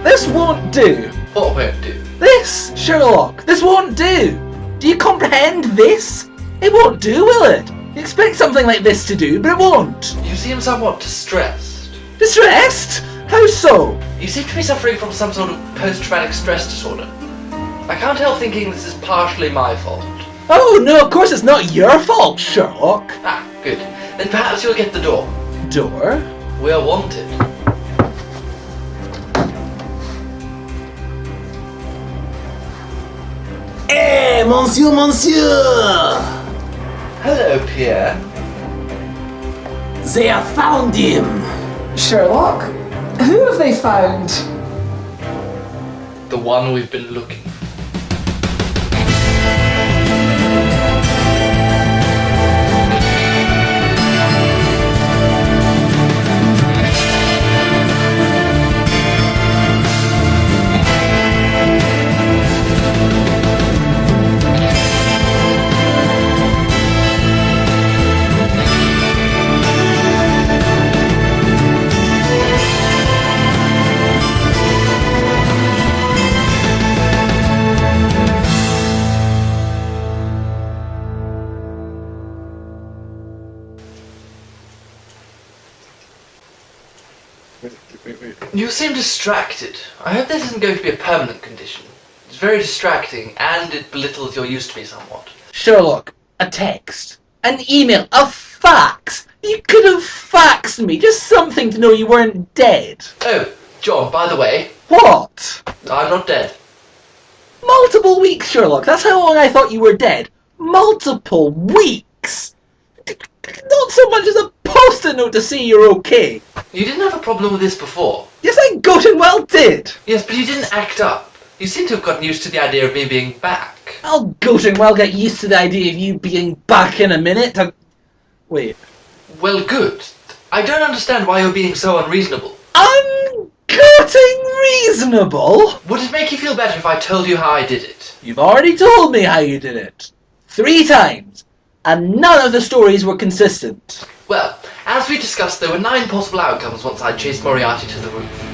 This won't do. What won't do? This, Sherlock, this won't do. Do you comprehend this? It won't do, will it? You expect something like this to do, but it won't. You seem somewhat distressed. Distressed? How so? You seem to be suffering from some sort of post-traumatic stress disorder. I can't help thinking this is partially my fault. Oh no, of course it's not your fault, Sherlock. Ah, good. Then perhaps you'll get the door. Door? We're wanted. Eh, monsieur! Hello, Pierre. They have found him! Sherlock? Who have they found? The one we've been looking for. You seem distracted. I hope this isn't going to be a permanent condition. It's very distracting, and it belittles your use to me somewhat. Sherlock, a text, an email, a fax. You could have faxed me, just something to know you weren't dead. Oh, John, by the way, What? I'm not dead. Multiple weeks, Sherlock. That's how long I thought you were dead. Multiple weeks. Not so much as a post-it note to say you're okay. You didn't have a problem with this before. Yes, I gotten well did. Yes, but you didn't act up. You seem to have gotten used to the idea of me being back. I'll gotten well get used to the idea of you being back in a minute. Wait. Well, good. I don't understand why you're being so unreasonable. Ungoting reasonable? Would it make you feel better if I told you how I did it? You've already told me how you did it. 3 times. And none of the stories were consistent. Well, as we discussed, there were 9 possible outcomes once I chased Moriarty to the roof.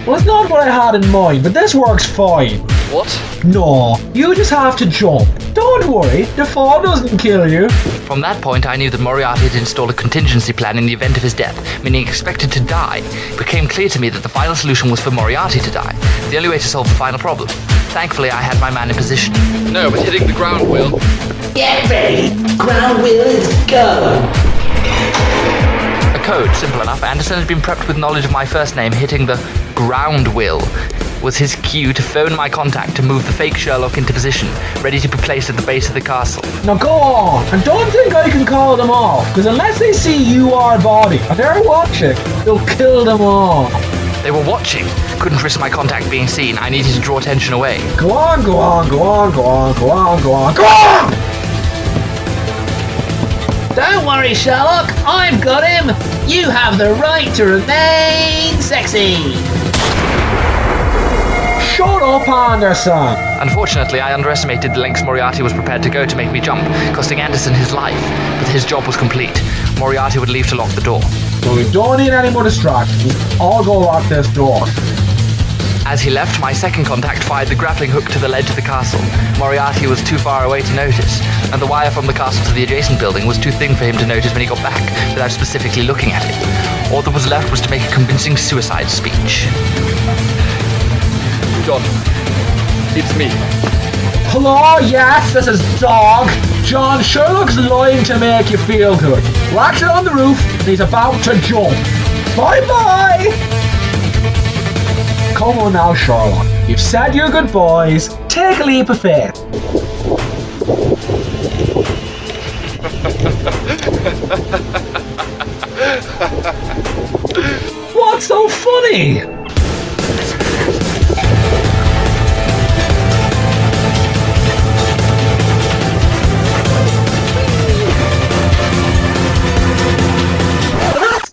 Well, it's not what I had in mind, but this works fine. What? No, you just have to jump. Don't worry, the fall doesn't kill you. From that point, I knew that Moriarty had installed a contingency plan in the event of his death, meaning he expected to die. It became clear to me that the final solution was for Moriarty to die, the only way to solve the final problem. Thankfully, I had my man in position. No, but hitting the ground wheel. Get ready! Ground wheel is go! A code, simple enough. Anderson had been prepped with knowledge of my first name. Hitting the ground wheel was his cue to phone my contact to move the fake Sherlock into position, ready to be placed at the base of the castle. Now go on, and don't think I can call them off, because unless they see you are body, and they're watching, they'll kill them all. They were watching. Couldn't risk my contact being seen. I needed to draw attention away. Go on, go on, go on, go on, go on, go on, go on! Don't worry, Sherlock. I've got him. You have the right to remain sexy. Shut up, Anderson! Unfortunately, I underestimated the lengths Moriarty was prepared to go to make me jump, costing Anderson his life. But his job was complete. Moriarty would leave to lock the door. So we don't need any more distractions. I'll go lock this door. As he left, my second contact fired the grappling hook to the ledge of the castle. Moriarty was too far away to notice, and the wire from the castle to the adjacent building was too thin for him to notice when he got back, without specifically looking at it. All that was left was to make a convincing suicide speech. John, it's me. Hello, yes, this is Dog. John, Sherlock's lying to make you feel good. We're actually on the roof, and he's about to jump. Bye-bye! Come on now, Sherlock. You've said your goodbyes. Take a leap of faith. What's so funny?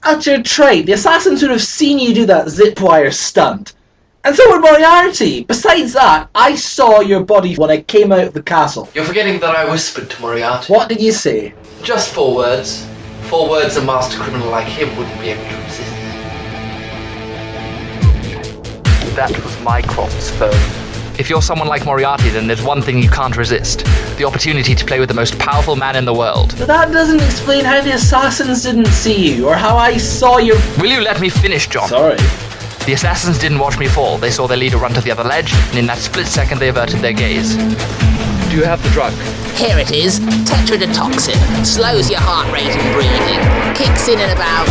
That's your trait. The assassins would have seen you do that zip wire stunt. And so would Moriarty. Besides that, I saw your body when I came out of the castle. You're forgetting that I whispered to Moriarty. What did you say? Just 4 words. 4 words a master criminal like him wouldn't be able to resist. That was Mycroft's phone. If you're someone like Moriarty, then there's one thing you can't resist. The opportunity to play with the most powerful man in the world. But that doesn't explain how the assassins didn't see you, or how I saw your... Will you let me finish, John? Sorry. The assassins didn't watch me fall. They saw their leader run to the other ledge, and in that split second they averted their gaze. Do you have the drug? Here it is. Tetrodotoxin. Slows your heart rate and breathing. Kicks in about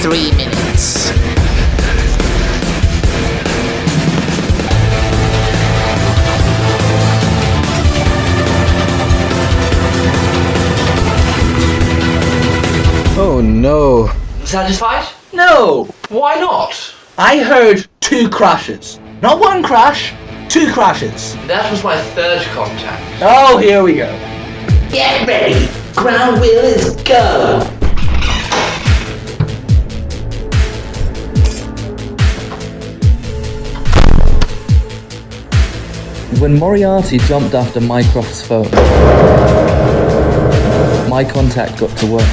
3 minutes. Oh no. Satisfied? No! Why not? I heard 2 crashes. Not 1 crash, 2 crashes. That was my 3rd contact. Oh, here we go. Get ready. Ground wheel is go. When Moriarty jumped after Mycroft's phone, my contact got to work.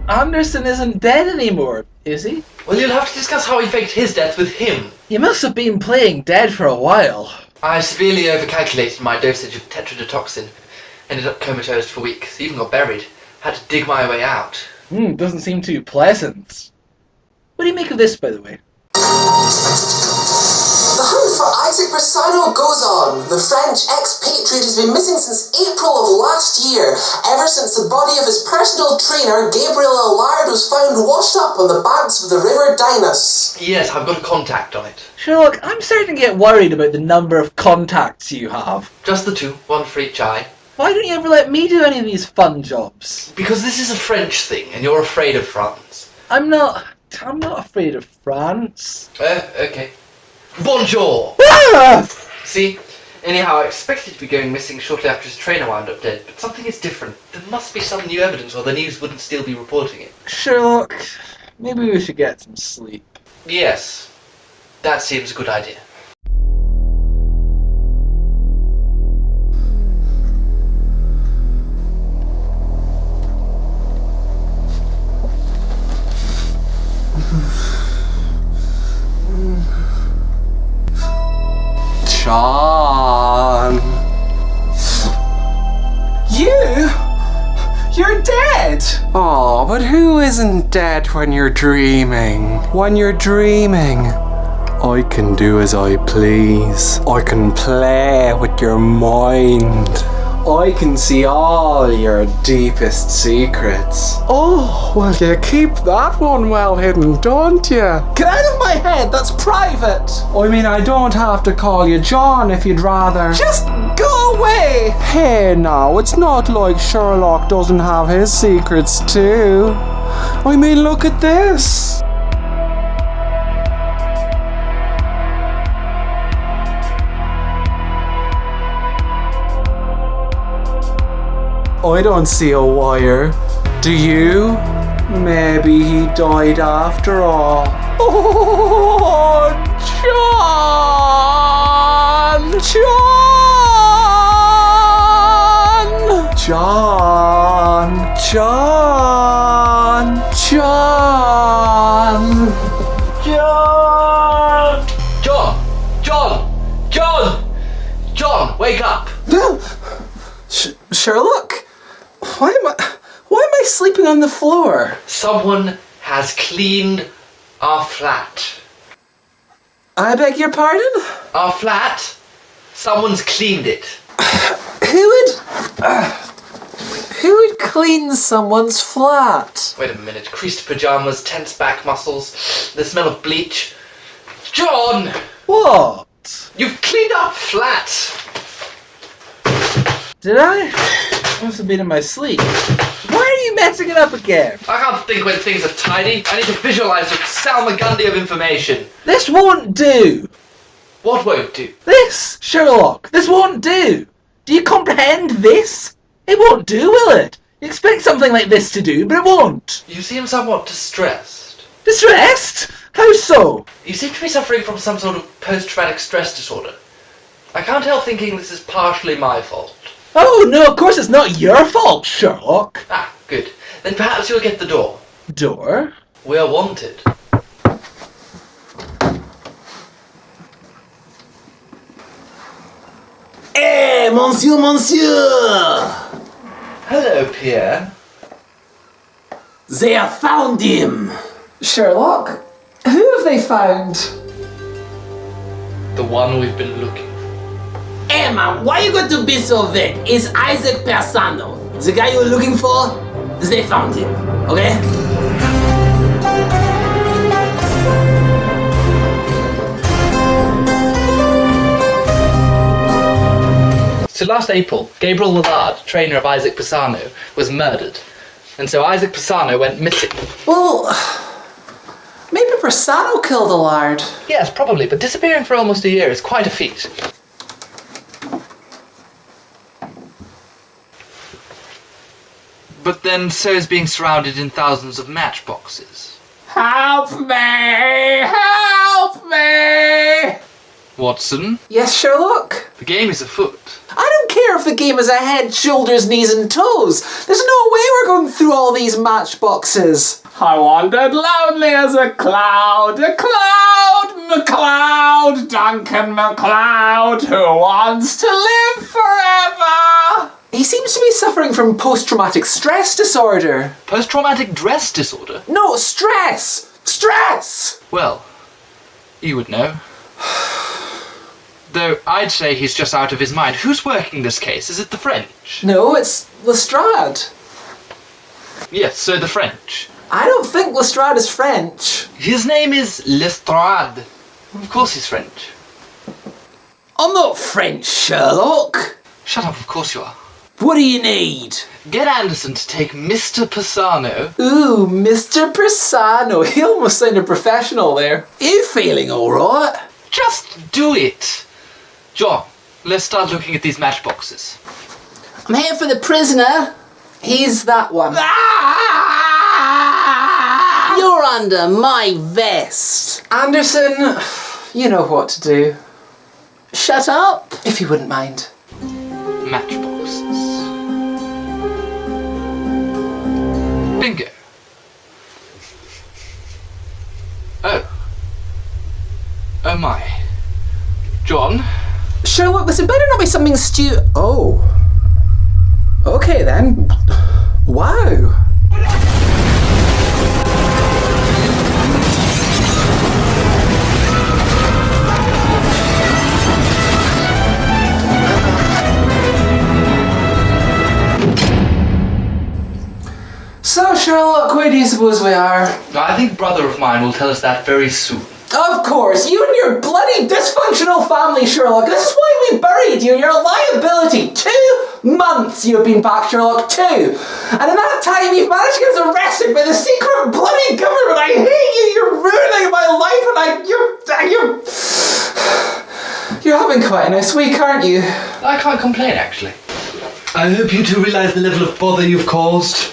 Anderson isn't dead anymore, is he? Well, you'll have to discuss how he faked his death with him. You must have been playing dead for a while. I severely overcalculated my dosage of tetrodotoxin. Ended up comatose for weeks, even got buried. Had to dig my way out. Doesn't seem too pleasant. What do you make of this, by the way? The hunt for Isaac Bressano goes on. The French expatriate has been missing since April of last year, ever since the body of his personal trainer, Gabriel Allard, was found washed up on the banks of the River Dinas. Yes, I've got a contact on it. Sherlock, I'm starting to get worried about the number of contacts you have. Just the 2, 1 for each eye. Why don't you ever let me do any of these fun jobs? Because this is a French thing, and you're afraid of France. I'm not afraid of France. Okay. Bonjour! Ah! See? Anyhow, I expected to be going missing shortly after his trainer wound up dead, but something is different. There must be some new evidence, or the news wouldn't still be reporting it. Sherlock, maybe we should get some sleep. Yes. That seems a good idea. John. You're dead! Oh, but who isn't dead when you're dreaming? When you're dreaming, I can do as I please. I can play with your mind. I can see all your deepest secrets. Oh, well, you keep that one well hidden, don't you? Get out of my head, that's private! I mean, I don't have to call you John if you'd rather. Just go away! Hey, now, it's not like Sherlock doesn't have his secrets too. I mean, look at this. I don't see a wire. Do you? Maybe he died after all. Oh, John! John! John! John! John! John! John! John, wake up! Sherlock? Why am I sleeping on the floor? Someone has cleaned our flat. I beg your pardon? Our flat? Someone's cleaned it. Who would clean someone's flat? Wait a minute. Creased pajamas, tense back muscles, the smell of bleach. John! What? You've cleaned our flat! Did I? Must have been in my sleep. Why are you messing it up again? I can't think when things are tidy. I need to visualise the salmagundi of information. This won't do. What won't do? This, Sherlock, this won't do. Do you comprehend this? It won't do, will it? You expect something like this to do, but it won't. You seem somewhat distressed. Distressed? How so? You seem to be suffering from some sort of post-traumatic stress disorder. I can't help thinking this is partially my fault. Oh, no, of course it's not your fault, Sherlock. Ah, good. Then perhaps you'll get the door. Door? We're wanted. Eh, monsieur! Hello, Pierre. They have found him! Sherlock, who have they found? The one we've been looking for. Hey man, why you got to be so vague? It's Isaac Persano. The guy you're looking for, they found him, okay? So last April, Gabriel Lallard, trainer of Isaac Persano, was murdered. And so Isaac Persano went missing. Well, maybe Persano killed Allard. Yes, probably, but disappearing for almost a year is quite a feat. But then so is being surrounded in thousands of matchboxes. Help me! Help me! Watson, Yes, Sherlock? the game is afoot. I don't care if the game is a head, shoulders, knees and toes. There's no way we're going through all these matchboxes. I wandered lonely as a cloud, McCloud, Duncan McCloud, who wants to live forever. He seems to be suffering from post-traumatic stress disorder. Post-traumatic stress disorder? No, stress! Stress! Well, you would know. Though I'd say he's just out of his mind. Who's working this case? Is it the French? No, it's Lestrade. Yes, so the French. I don't think Lestrade is French. His name is Lestrade. Of course he's French. I'm not French, Sherlock. Shut up, of course you are. What do you need? Get Anderson to take Mr. Persano. Ooh, Mr. Persano. He almost sounded professional there. You feeling alright? Just do it. John, let's start looking at these matchboxes. I'm here for the prisoner. He's that one. You're under my vest. Anderson, you know what to do. Shut up. If you wouldn't mind. Matchboxes. Bingo. Oh my. John? Sherlock, this had better not be something Oh. Okay then. Wow. So, Sherlock, where do you suppose we are? I think brother of mine will tell us that very soon. Of course, you and your bloody dysfunctional family, Sherlock. This is why we buried you. You're a liability. 2 months you've been back, Sherlock. 2. And in that time, you've managed to get us arrested by the secret bloody government. I hate you. You're ruining my life, and you're having quite a nice week, aren't you? I can't complain, actually. I hope you two realise the level of bother you've caused.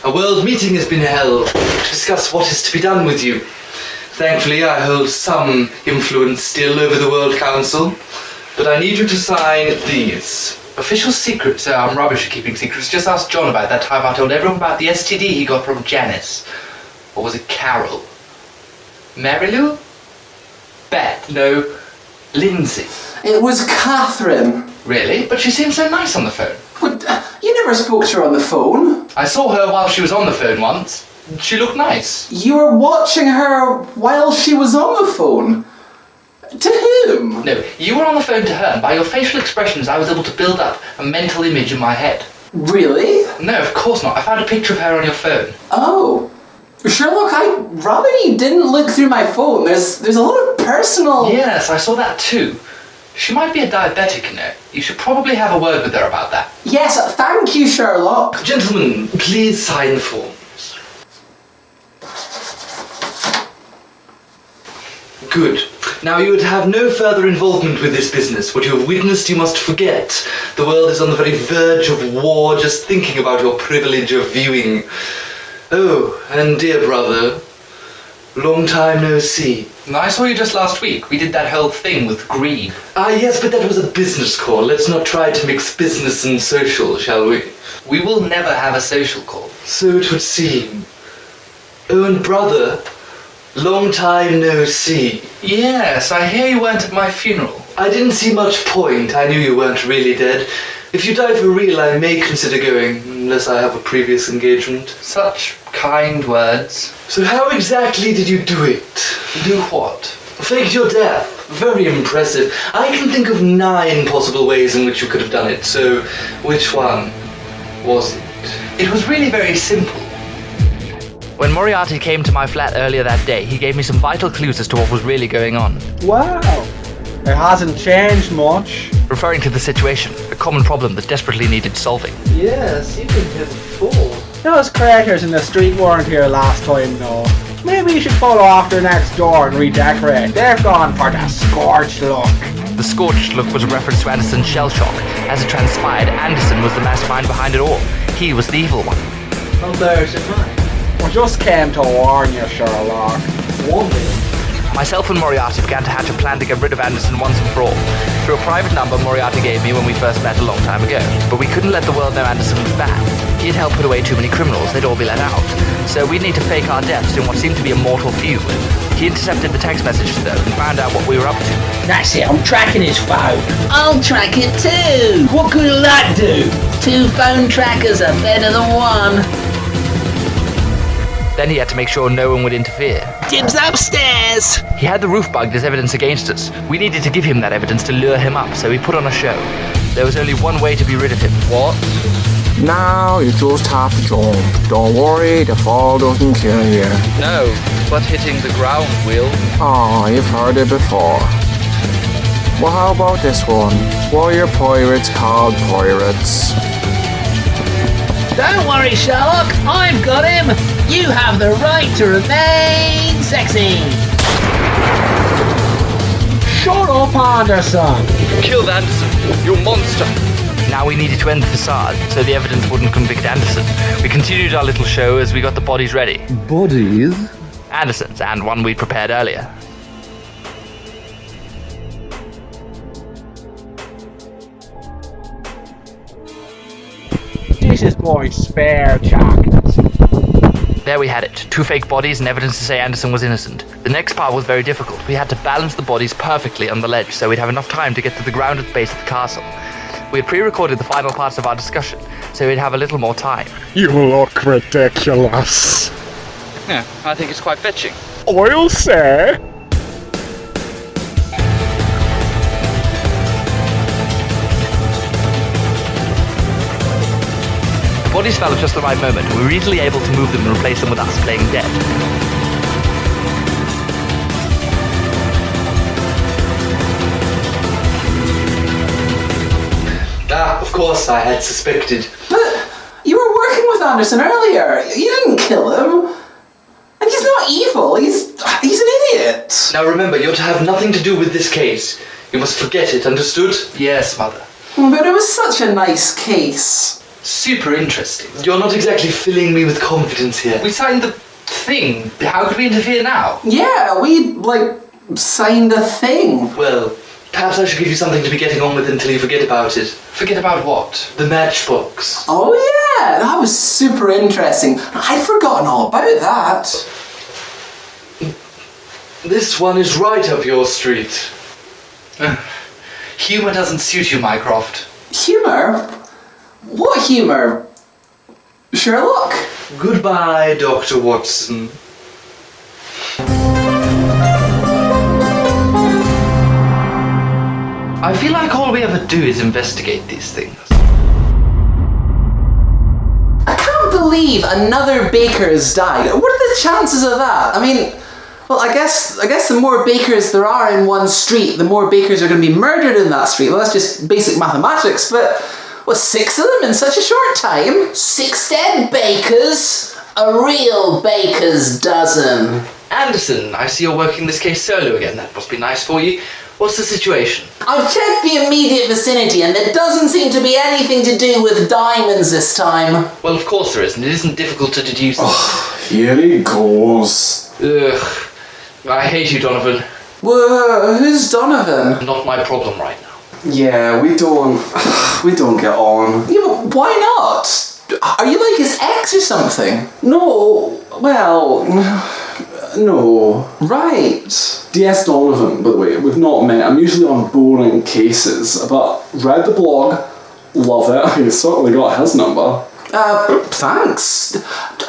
A world meeting has been held to discuss what is to be done with you. Thankfully, I hold some influence still over the World Council, but I need you to sign these. Official secrets. I'm rubbish at keeping secrets. Just ask John about that time I told everyone about the STD he got from Janice. Or was it Carol? Marilou? Beth? No, Lindsay. It was Catherine. Really? But she seemed so nice on the phone. But you never spoke to her on the phone. I saw her while she was on the phone once. She looked nice. You were watching her while she was on the phone? To whom? No, you were on the phone to her, and by your facial expressions I was able to build up a mental image in my head. Really? No, of course not. I found a picture of her on your phone. Oh. Sherlock, I'd rather you didn't look through my phone. There's a lot of personal... Yes, I saw that too. She might be a diabetic, you know. You should probably have a word with her about that. Yes, thank you, Sherlock. Gentlemen, please sign the forms. Good. Now you would have no further involvement with this business. What you have witnessed you must forget. The world is on the very verge of war, just thinking about your privilege of viewing. Oh, and dear brother, long time no see. I saw you just last week. We did that whole thing with greed. Ah, yes, but that was a business call. Let's not try to mix business and social, shall we? We will never have a social call. So it would seem. Oh, and brother, long time no see. Yes, I hear you weren't at my funeral. I didn't see much point. I knew you weren't really dead. If you die for real, I may consider going, unless I have a previous engagement. Such kind words. So how exactly did you do it? Do what? Faked your death. Very impressive. I can think of 9 possible ways in which you could have done it, so which one was it? It was really very simple. When Moriarty came to my flat earlier that day, he gave me some vital clues as to what was really going on. Wow. It hasn't changed much. Referring to the situation, a common problem that desperately needed solving. Yes, you've been here before. Those craters in the street weren't here last time, though. Maybe you should follow after next door and redecorate. They've gone for the scorched look. The scorched look was a reference to Anderson's shell shock. As it transpired, Anderson was the mastermind behind it all. He was the evil one. How bears in mind? We just came to warn you, Sherlock. Warn me. Myself and Moriarty began to hatch a plan to get rid of Anderson once and for all. Through a private number Moriarty gave me when we first met a long time ago. But we couldn't let the world know Anderson was bad. He had helped put away too many criminals, they'd all be let out. So we'd need to fake our deaths in what seemed to be a mortal feud. He intercepted the text messages though and found out what we were up to. That's it, I'm tracking his phone. I'll track it too. What good will that do? 2 phone trackers are better than 1. Then he had to make sure no one would interfere. Jim's upstairs. He had the roof bugged as evidence against us. We needed to give him that evidence to lure him up, so we put on a show. There was only one way to be rid of him. What? Now you just have to jump. Don't worry, the fall doesn't kill you. No, but hitting the ground will. Oh, you've heard it before. Well, how about this one? Why are pirates called pirates? Don't worry, Sherlock. I've got him. You have the right to remain sexy. Shut up, Anderson. You killed Anderson, you monster. Now we needed to end the facade, so the evidence wouldn't convict Anderson. We continued our little show as we got the bodies ready. Bodies? Anderson's, and one we prepared earlier. This is my spare jacket. There we had it. 2 fake bodies and evidence to say Anderson was innocent. The next part was very difficult. We had to balance the bodies perfectly on the ledge so we'd have enough time to get to the ground at the base of the castle. We had pre-recorded the final parts of our discussion, so we'd have a little more time. You look ridiculous. Yeah, I think it's quite fetching. I'll say. The bodies fell at just the right moment. We were easily able to move them and replace them with us playing dead. Ah, of course I had suspected. But you were working with Anderson earlier. You didn't kill him. And he's not evil. He's an idiot. Now remember, you're to have nothing to do with this case. You must forget it, understood? Yes, Mother. But it was such a nice case. Super interesting. You're not exactly filling me with confidence here. We signed the thing. How could we interfere now? Yeah, we, signed a thing. Well, perhaps I should give you something to be getting on with until you forget about it. Forget about what? The matchbox. Oh yeah, that was super interesting. I'd forgotten all about that. This one is right up your street. Humour doesn't suit you, Mycroft. Humour? What humour? Sherlock? Goodbye, Dr. Watson. I feel like all we ever do is investigate these things. I can't believe another baker's died. What are the chances of that? I mean, Well, I guess the more bakers there are in one street, the more bakers are going to be murdered in that street. Well, that's just basic mathematics, but 6 of them in such a short time? 6 dead bakers? A real baker's dozen. Anderson, I see you're working this case solo again. That must be nice for you. What's the situation? I've checked the immediate vicinity and there doesn't seem to be anything to do with diamonds this time. Well, of course there isn't. It isn't difficult to deduce. Here he goes. Ugh. I hate you, Donovan. Who's Donovan? Not my problem right now. Yeah, we don't get on. Yeah, but why not? Are you like his ex or something? No, well, no. Right. DS Donovan, by the way, we've not met. I'm usually on boring cases, but read the blog, love it. You've certainly got his number. Thanks.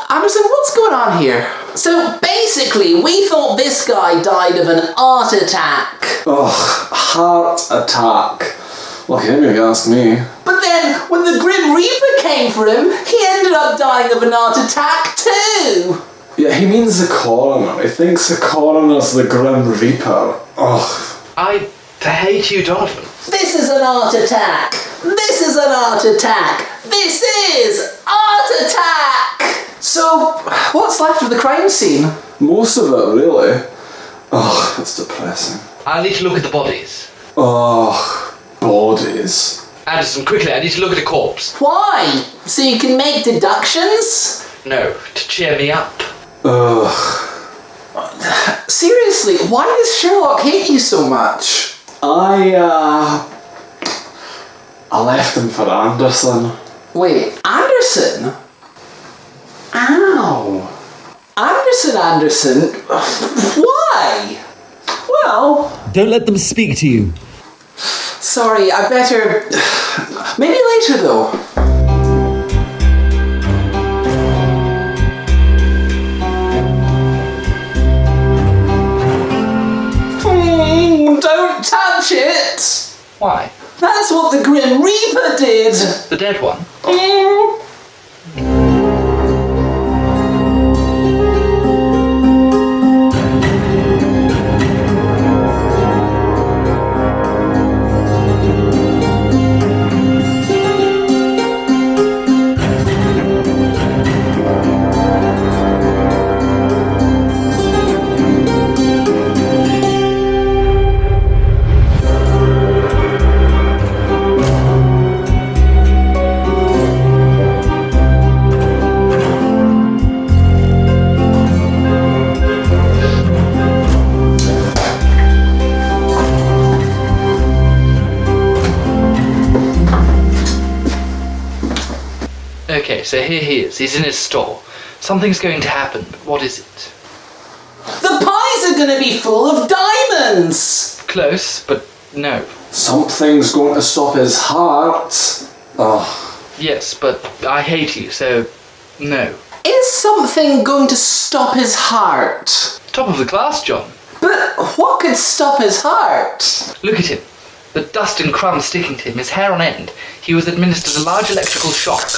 Anderson, what's going on here? So basically, we thought this guy died of an heart attack. Ugh, heart attack. Lucky him, if you ask me. But then, when the Grim Reaper came for him, he ended up dying of an heart attack too. Yeah, he means the coroner. He thinks the coroner's the Grim Reaper. Ugh. I hate you, Donovan. This is an heart attack. This is an heart attack. This is heart attack. So, what's left of the crime scene? Most of it, really. Ugh, that's depressing. I need to look at the bodies. Ugh, bodies. Anderson, quickly, I need to look at a corpse. Why? So you can make deductions? No, to cheer me up. Ugh. Seriously, why does Sherlock hate you so much? I left him for Anderson. Wait, Anderson? Ow. Anderson? Why? Well... Don't let them speak to you. Sorry, I better... Maybe later, though. Don't touch it! Why? That's what the Grim Reaper did! The dead one? Okay, so here he is. He's in his store. Something's going to happen, but what is it? The pies are gonna be full of diamonds! Close, but no. Something's going to stop his heart. Ugh. Yes, but I hate you, so no. Is something going to stop his heart? Top of the class, John. But what could stop his heart? Look at him. The dust and crumbs sticking to him, his hair on end. He was administered a large electrical shock.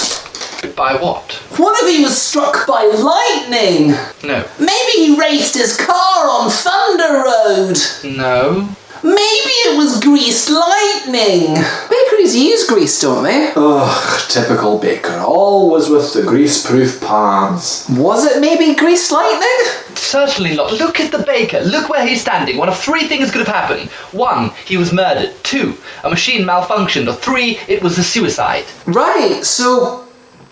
But by what? What if he was struck by lightning? No. Maybe he raced his car on Thunder Road. No. Maybe it was greased lightning. Bakeries use grease, don't they? Ugh, typical baker. Always with the grease-proof pans. Was it maybe greased lightning? Certainly not. Look at the baker. Look where he's standing. One of 3 things could have happened. 1, he was murdered. 2, a machine malfunctioned. Or 3, it was a suicide. Right, so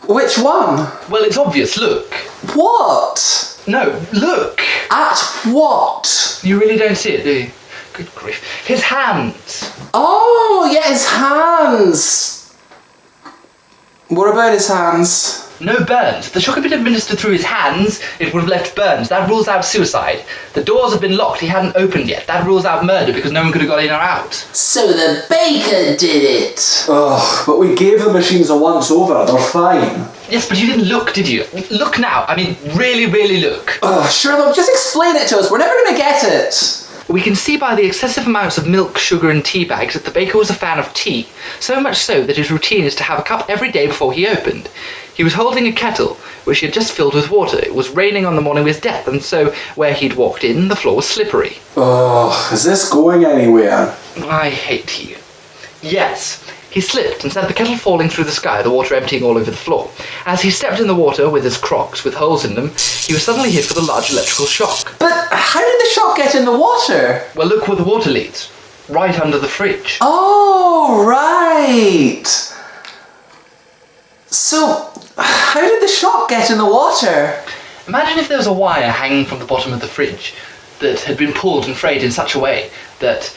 which one? Well, it's obvious. Look. What? No, look. At what? You really don't see it, do you? Good grief. His hands. Oh, yeah, his hands. What about his hands? No burns. If the shock had been administered through his hands, it would have left burns. That rules out suicide. The doors have been locked. He hadn't opened yet. That rules out murder because no one could have got in or out. So the baker did it. Ugh, but we gave the machines a once-over. They're fine. Yes, but you didn't look, did you? Look now. I mean, really, really look. Sherlock, just explain it to us. We're never going to get it. We can see by the excessive amounts of milk, sugar and tea bags that the baker was a fan of tea, so much so that his routine is to have a cup every day before he opened. He was holding a kettle, which he had just filled with water. It was raining on the morning of his death, and so where he'd walked in, the floor was slippery. Oh, is this going anywhere? I hate you. Yes. He slipped and sent the kettle falling through the sky, the water emptying all over the floor. As he stepped in the water with his Crocs with holes in them, he was suddenly hit with a large electrical shock. But how did the shock get in the water? Well, look where the water leads. Right under the fridge. Oh, right. So, how did the shock get in the water? Imagine if there was a wire hanging from the bottom of the fridge that had been pulled and frayed in such a way that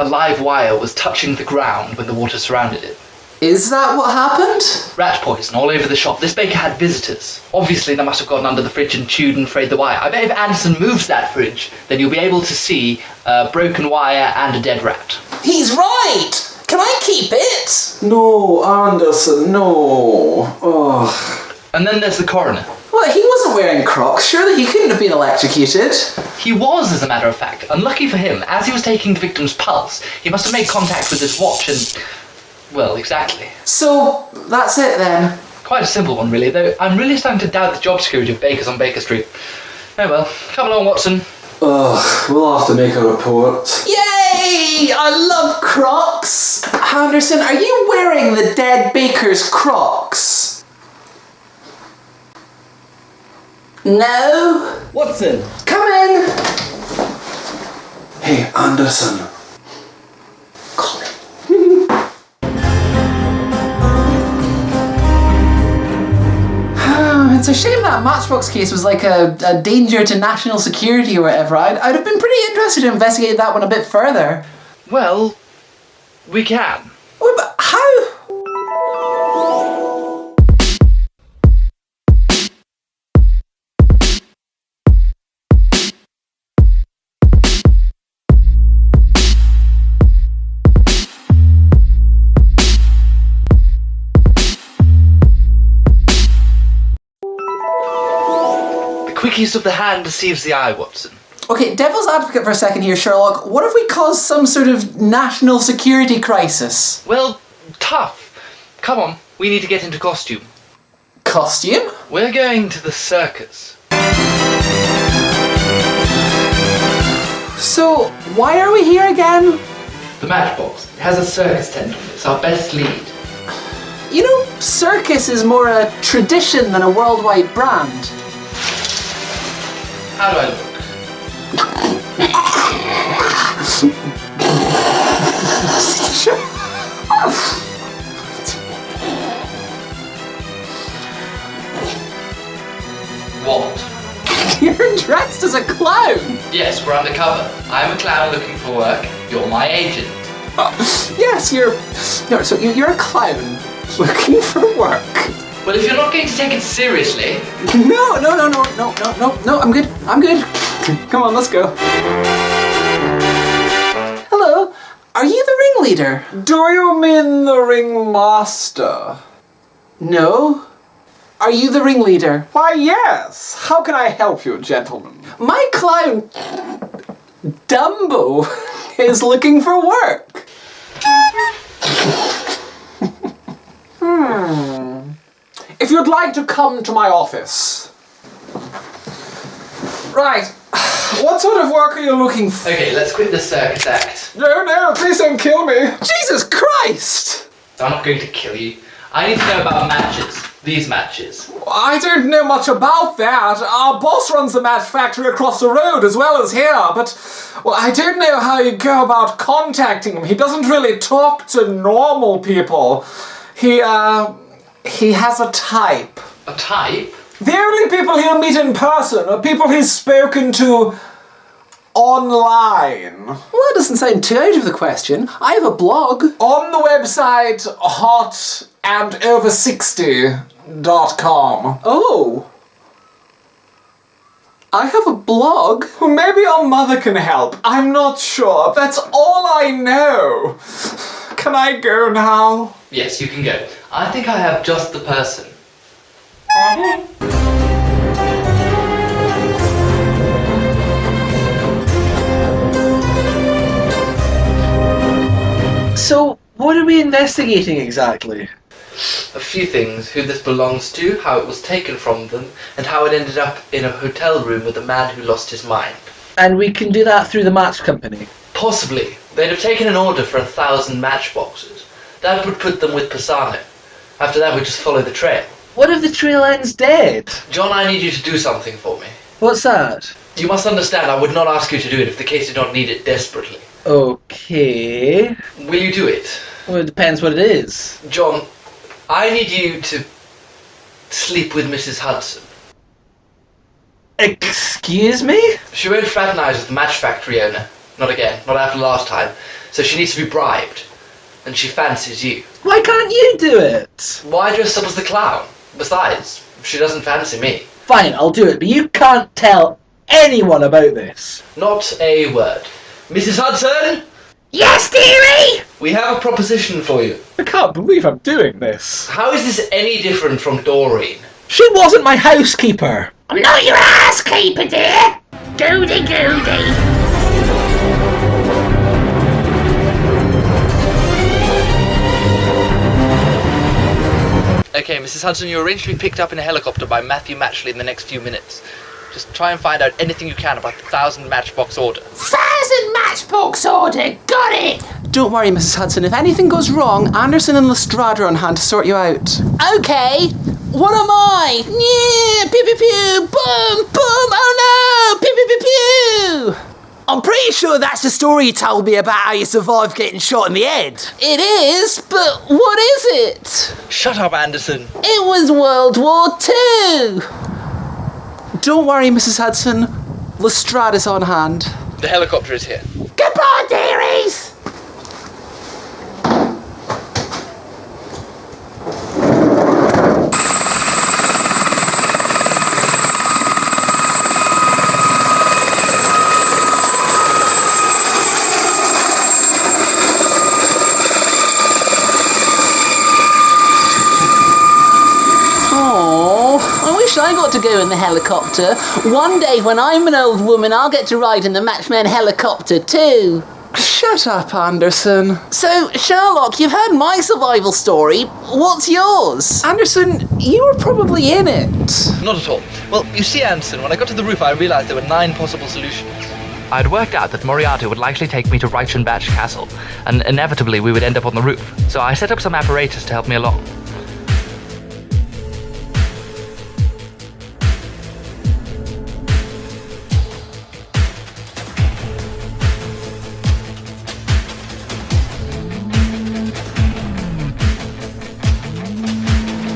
a live wire was touching the ground when the water surrounded it. Is that what happened? Rat poison all over the shop. This baker had visitors. Obviously, they must have gotten under the fridge and chewed and frayed the wire. I bet if Anderson moves that fridge, then you'll be able to see a broken wire and a dead rat. He's right! Can I keep it? No, Anderson, no. Oh. And then there's the coroner. Well, he wasn't wearing Crocs. Surely he couldn't have been electrocuted. He was, as a matter of fact. Unlucky for him, as he was taking the victim's pulse, he must have made contact with his watch and... well, exactly. So, that's it then? Quite a simple one, really, though I'm really starting to doubt the job security of bakers on Baker Street. Oh well. Come along, Watson. Ugh, we'll have to make a report. Yay! I love Crocs! Anderson, are you wearing the dead baker's Crocs? No? Watson! Come in! Hey, Anderson. It's a shame that Matchbox case was like a danger to national security or whatever. I'd have been pretty interested to investigate that one a bit further. Well, we can. Wait, but how? Quick use of the hand deceives the eye, Watson. Okay, devil's advocate for a second here, Sherlock. What if we caused some sort of national security crisis? Well, tough. Come on, we need to get into costume. Costume? We're going to the circus. So, why are we here again? The Matchbox. It has a circus tent on it. It's our best lead. You know, circus is more a tradition than a worldwide brand. How do I look? What? You're dressed as a clown! Yes, we're undercover. I'm a clown looking for work. You're my agent. Yes, you're a clown looking for work. Well, if you're not going to take it seriously... No, I'm good. Come on, let's go. Hello, are you the ringleader? Do you mean the ringmaster? No. Are you the ringleader? Why, yes. How can I help you, gentlemen? My clown, Dumbo, is looking for work. If you'd like to come to my office. Right. What sort of work are you looking for? Okay, let's quit the circus act. No, please don't kill me. Jesus Christ! I'm not going to kill you. I need to know about matches. These matches. I don't know much about that. Our boss runs the match factory across the road as well as here, but well, I don't know how you go about contacting him. He doesn't really talk to normal people. He has a type. A type? The only people he'll meet in person are people he's spoken to online. Well, that doesn't sound too out of the question. I have a blog. On the website hotandover60.com. Oh. I have a blog? Well, maybe your mother can help. I'm not sure. That's all I know. Can I go now? Yes, you can go. I think I have just the person. So, what are we investigating exactly? A few things: who this belongs to, how it was taken from them, and how it ended up in a hotel room with a man who lost his mind. And we can do that through the match company. Possibly. They'd have taken an order for 1,000 matchboxes. That would put them with Pisano. After that, we just follow the trail. What if the trail ends dead? John, I need you to do something for me. What's that? You must understand, I would not ask you to do it if the case did not need it desperately. Okay. Will you do it? Well, it depends what it is. John, I need you to sleep with Mrs. Hudson. Excuse me? She won't fraternise with the match factory owner. Not again. Not after last time. So she needs to be bribed. And she fancies you. Why can't you do it? Why dress up as the clown? Besides, she doesn't fancy me. Fine, I'll do it, but you can't tell anyone about this. Not a word. Mrs. Hudson? Yes, dearie! We have a proposition for you. I can't believe I'm doing this. How is this any different from Doreen? She wasn't my housekeeper. I'm not your housekeeper, dear. Goody goody. Okay, Mrs. Hudson, you're arranged to be picked up in a helicopter by Matthew Matchley in the next few minutes. Just try and find out anything you can about the 1,000 matchbox order. 1,000 matchbox order! Got it! Don't worry, Mrs. Hudson. If anything goes wrong, Anderson and Lestrade are on hand to sort you out. Okay. What am I? Yeah, pew pew pew, boom, boom, oh no, pew pew pew pew. I'm pretty sure that's the story you told me about how you survived getting shot in the head. It is, but what is it? Shut up, Anderson. It was World War II. Don't worry, Mrs. Hudson. Lestrade is on hand. The helicopter is here. Goodbye, dearies. I got to go in the helicopter. One day when I'm an old woman, I'll get to ride in the Matchman helicopter too. Shut up, Anderson. So, Sherlock, you've heard my survival story. What's yours? Anderson, you were probably in it. Not at all. Well, you see, Anderson, when I got to the roof, I realised there were 9 possible solutions. I'd worked out that Moriarty would likely take me to Reichenbach Castle, and inevitably we would end up on the roof. So I set up some apparatus to help me along.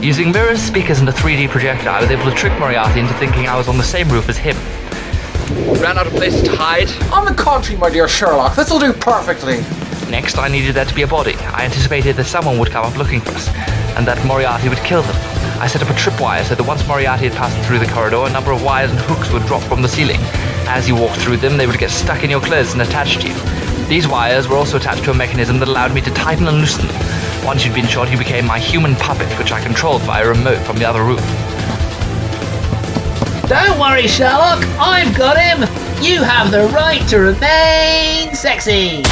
Using mirrors, speakers, and a 3D projector, I was able to trick Moriarty into thinking I was on the same roof as him. Ran out of places to hide. On the contrary, my dear Sherlock, this'll do perfectly. Next, I needed there to be a body. I anticipated that someone would come up looking for us, and that Moriarty would kill them. I set up a tripwire so that once Moriarty had passed through the corridor, a number of wires and hooks would drop from the ceiling. As you walked through them, they would get stuck in your clothes and attached to you. These wires were also attached to a mechanism that allowed me to tighten and loosen them. Once you'd been shot, you became my human puppet, which I controlled via a remote from the other roof. Don't worry, Sherlock. I've got him. You have the right to remain sexy.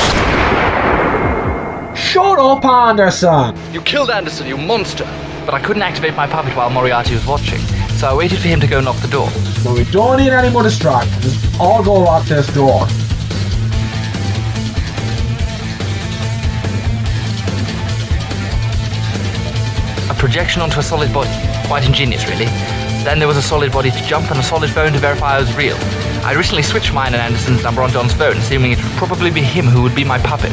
Shut up, Anderson. You killed Anderson, you monster! But I couldn't activate my puppet while Moriarty was watching, so I waited for him to go knock the door. But we don't need any more distractions. Just all go lock this door. Projection onto a solid body. Quite ingenious, really. Then there was a solid body to jump and a solid phone to verify I was real. I recently switched mine and Anderson's number on John's phone, assuming it would probably be him who would be my puppet.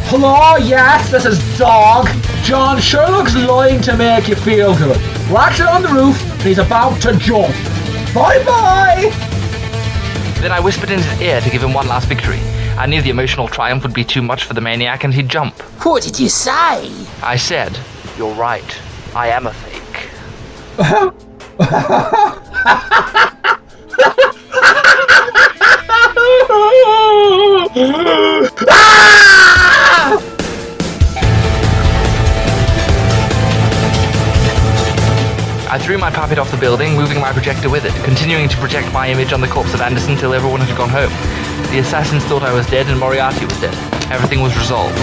Hello, yes, this is Dog. John, Sherlock's lying to make you feel good. We're actually on the roof and he's about to jump. Bye-bye! Then I whispered in his ear to give him one last victory. I knew the emotional triumph would be too much for the maniac and he'd jump. What did you say? I said, "You're right. I am a fake." I threw my puppet off the building, moving my projector with it, continuing to project my image on the corpse of Anderson till everyone had gone home. The assassins thought I was dead and Moriarty was dead. Everything was resolved.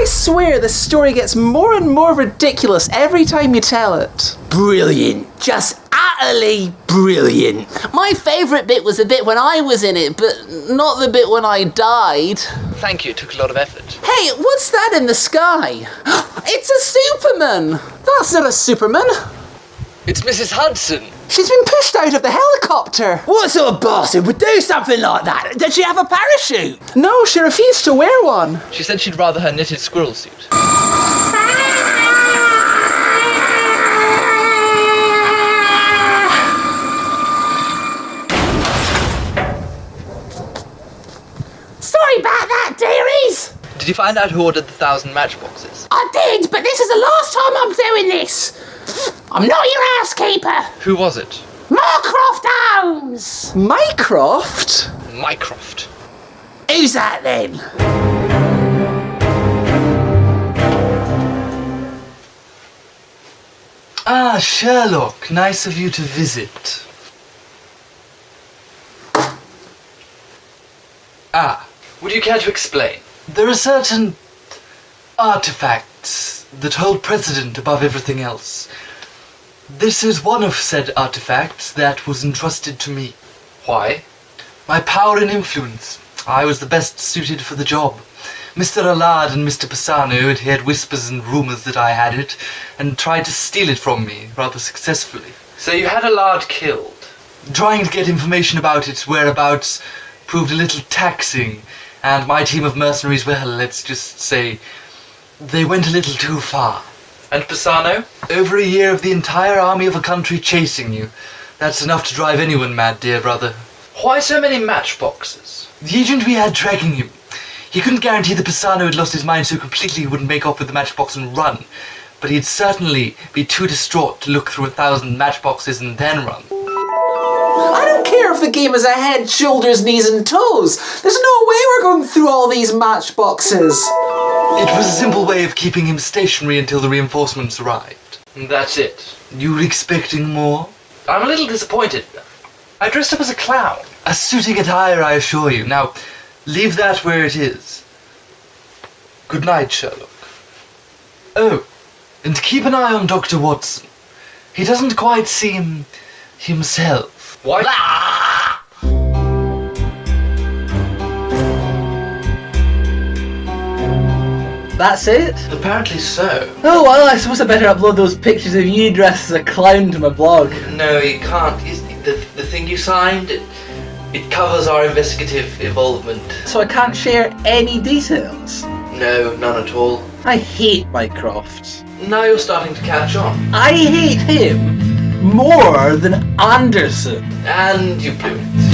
I swear this story gets more and more ridiculous every time you tell it. Brilliant. Just utterly brilliant. My favourite bit was the bit when I was in it, but not the bit when I died. Thank you, it took a lot of effort. Hey, what's that in the sky? It's a Superman! That's not a Superman. It's Mrs. Hudson. She's been pushed out of the helicopter. What sort of bastard would do something like that? Did she have a parachute? No, she refused to wear one. She said she'd rather her knitted squirrel suit. Sorry about that, dearies. Did you find out who ordered the 1,000 matchboxes? I did, but this is the last time I'm doing this. I'm not your housekeeper. Who was it? Mycroft Holmes. Mycroft? Mycroft. Who's that then? Ah, Sherlock. Nice of you to visit. Ah, would you care to explain? There are certain artifacts that hold precedent above everything else. This is one of said artifacts that was entrusted to me. Why? My power and influence. I was the best suited for the job. Mr. Allard and Mr. Pisano had heard whispers and rumours that I had it, and tried to steal it from me, rather successfully. So you had Allard killed? Trying to get information about its whereabouts proved a little taxing, and my team of mercenaries, well, let's just say, they went a little too far. And Pisano? Over a year of the entire army of a country chasing you. That's enough to drive anyone mad, dear brother. Why so many matchboxes? The agent we had tracking him. He couldn't guarantee that Pisano had lost his mind so completely he wouldn't make off with the matchbox and run. But he'd certainly be too distraught to look through 1,000 matchboxes and then run. I don't care if the game is a head, shoulders, knees and toes. There's no way we're going through all these matchboxes. It was a simple way of keeping him stationary until the reinforcements arrived. That's it. You were expecting more? I'm a little disappointed. I dressed up as a clown. A suiting attire, I assure you. Now, leave that where it is. Good night, Sherlock. Oh, and keep an eye on Dr. Watson. He doesn't quite seem himself. What? That's it? Apparently so. Oh well, I suppose I better upload those pictures of you dressed as a clown to my blog. No, you can't. The thing you signed, it covers our investigative involvement. So I can't share any details? No, none at all. I hate Mycroft. Now you're starting to catch on. I hate him more than Anderson. And you blew it.